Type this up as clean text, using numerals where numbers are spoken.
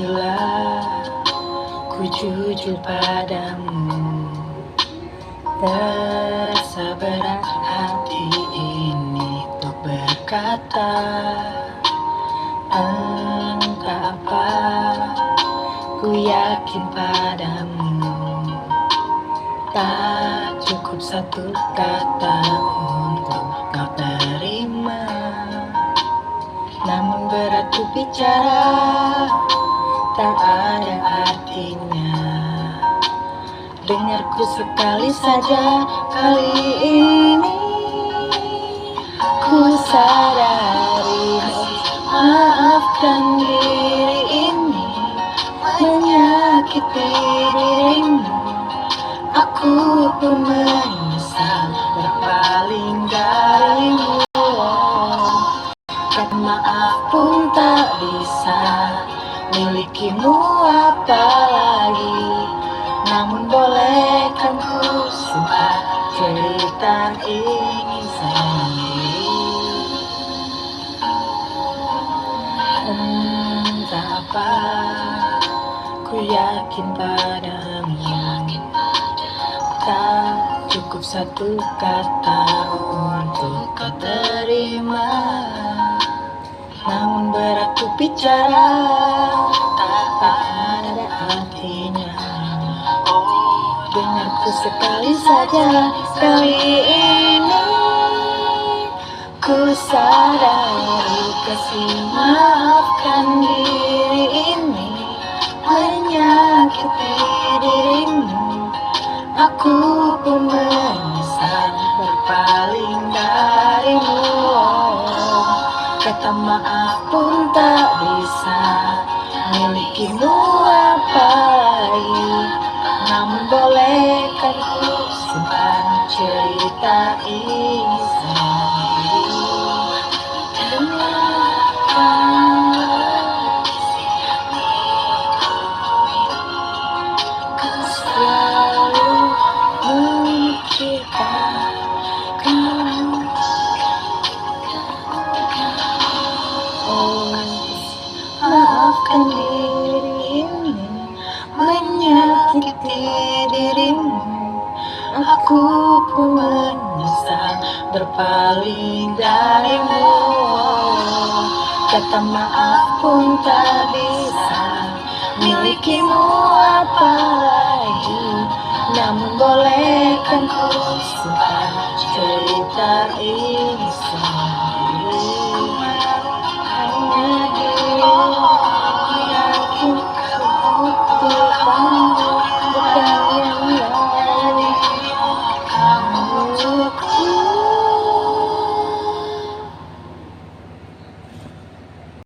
bila ku jujur padamu. Terasa berat hati ini untuk berkata, entah apa, ku yakin padamu. Tak cukup satu kata untuk kau terima, namun berat ku bicara, tak ada artinya. Dengarku sekali saja, kali ini ku sadari, maafkan diri ini menyakiti dirimu. Aku pun menyesal berpaling darimu. Kata maaf pun tak bisa milikimu apalagi, namun bolehkan ku simpan cerita ini sendiri. Entah apa, ku yakin padamu. Tak cukup satu kata untuk kau terima, namun berat ku bicara, tak ada artinya. Dengarku sekali saja, kali ini ku sadari, kasih maafkan diri ini menyakiti dirimu. Aku pun menyesal berpaling darimu. Kata maaf pun tak bisa milikimu apalagi, namun bolehkan ku simpan cerita ini sendiri. Ku selalu memikirkan kamu. Oh, maafkan diri ini menyakiti dirimu. Aku pun menyesal berpaling darimu. Kata maaf pun tak bisa milikimu apalagi, namun bolehkan ku